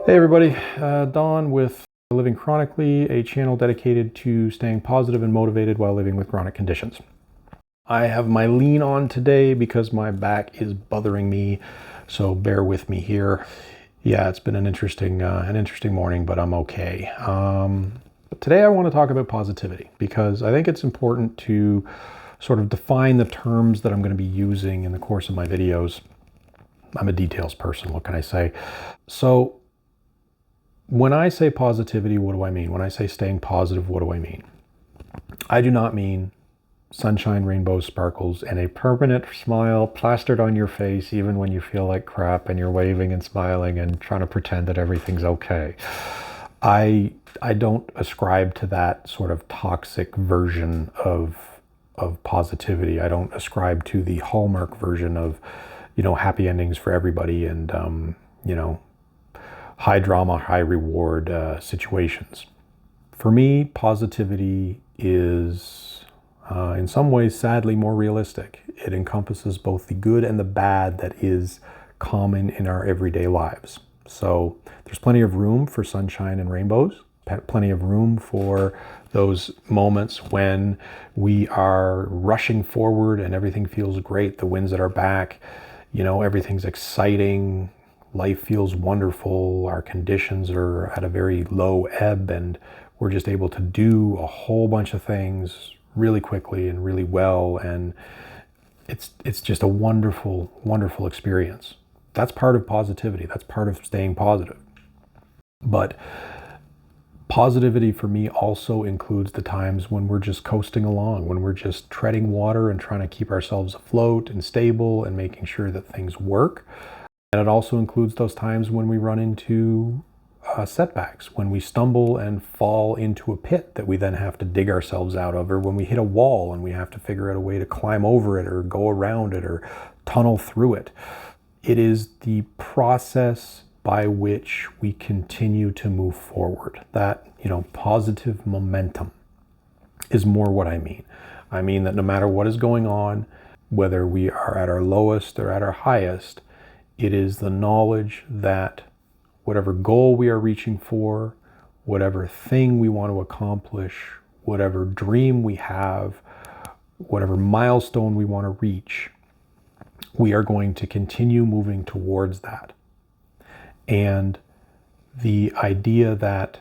Hey everybody, Don with Living Chronically, a channel dedicated to staying positive and motivated while living with chronic conditions. I have my lean on today because my back is bothering me, so bear with me here. Yeah, it's been an interesting morning, but I'm okay. But today I want to talk about positivity because I think it's important to sort of define the terms that I'm going to be using in the course of my videos. I'm a details person, what can I say? So when I say positivity, what do I mean? When I say staying positive, what do I mean? I do not mean sunshine, rainbows, sparkles, and a permanent smile plastered on your face even when you feel like crap and you're waving and smiling and trying to pretend that everything's okay. I don't ascribe to that sort of toxic version of positivity. I don't ascribe to the hallmark version of, happy endings for everybody and, high drama, high reward situations. For me, positivity is, in some ways, sadly more realistic. It encompasses both the good and the bad that is common in our everyday lives. So there's plenty of room for sunshine and rainbows, plenty of room for those moments when we are rushing forward and everything feels great, the wind's at our back, everything's exciting, life feels wonderful, our conditions are at a very low ebb, and we're just able to do a whole bunch of things really quickly and really well, and it's just a wonderful, wonderful experience. That's part of positivity. That's part of staying positive. But positivity for me also includes the times when we're just coasting along, when we're just treading water and trying to keep ourselves afloat and stable and making sure that things work. And it also includes those times when we run into setbacks, when we stumble and fall into a pit that we then have to dig ourselves out of, or when we hit a wall and we have to figure out a way to climb over it or go around it or tunnel through it. It is the process by which we continue to move forward. That, positive momentum is more what I mean. I mean that no matter what is going on, whether we are at our lowest or at our highest, it is the knowledge that whatever goal we are reaching for, whatever thing we want to accomplish, whatever dream we have, whatever milestone we want to reach, we are going to continue moving towards that. And the idea that,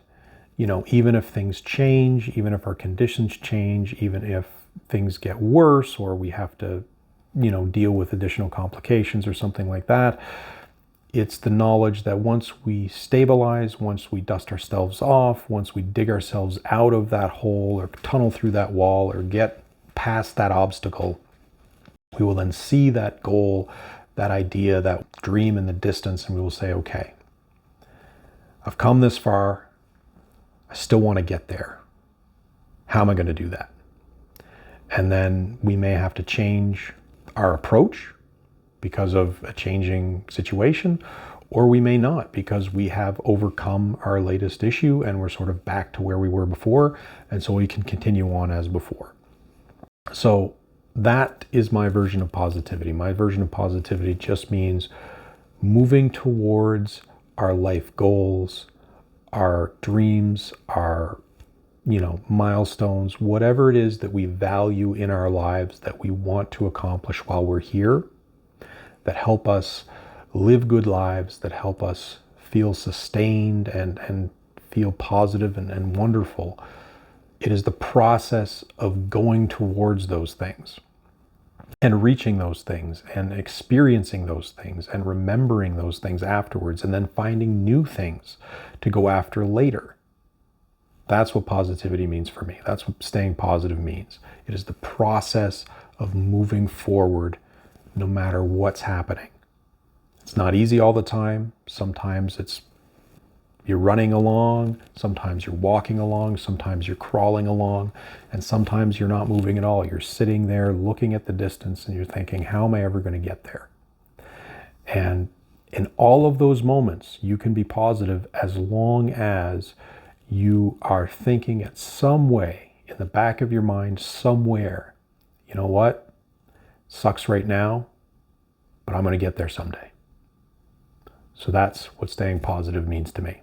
even if things change, even if our conditions change, even if things get worse or we have to deal with additional complications or something like that. It's the knowledge that once we stabilize, once we dust ourselves off, once we dig ourselves out of that hole or tunnel through that wall or get past that obstacle, we will then see that goal, that idea, that dream in the distance, and we will say, okay, I've come this far. I still want to get there. How am I going to do that? And then we may have to change our approach because of a changing situation, or we may not because we have overcome our latest issue and we're sort of back to where we were before, and so we can continue on as before. So that is my version of positivity. My version of positivity just means moving towards our life goals, our dreams, our milestones, whatever it is that we value in our lives that we want to accomplish while we're here, that help us live good lives, that help us feel sustained and feel positive and wonderful. It is the process of going towards those things and reaching those things and experiencing those things and remembering those things afterwards and then finding new things to go after later. That's what positivity means for me. That's what staying positive means. It is the process of moving forward no matter what's happening. It's not easy all the time. Sometimes you're running along, sometimes you're walking along, sometimes you're crawling along, and sometimes you're not moving at all. You're sitting there looking at the distance and you're thinking, how am I ever going to get there? And in all of those moments, you can be positive as long as you are thinking at some way in the back of your mind somewhere, you know what? Sucks right now, but I'm going to get there someday. So that's what staying positive means to me.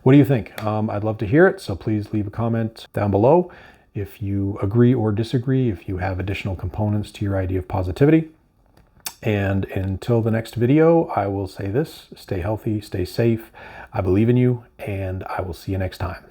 What do you think? I'd love to hear it, so please leave a comment down below if you agree or disagree, if you have additional components to your idea of positivity. And until the next video, I will say this: stay healthy, stay safe. I believe in you, and I will see you next time.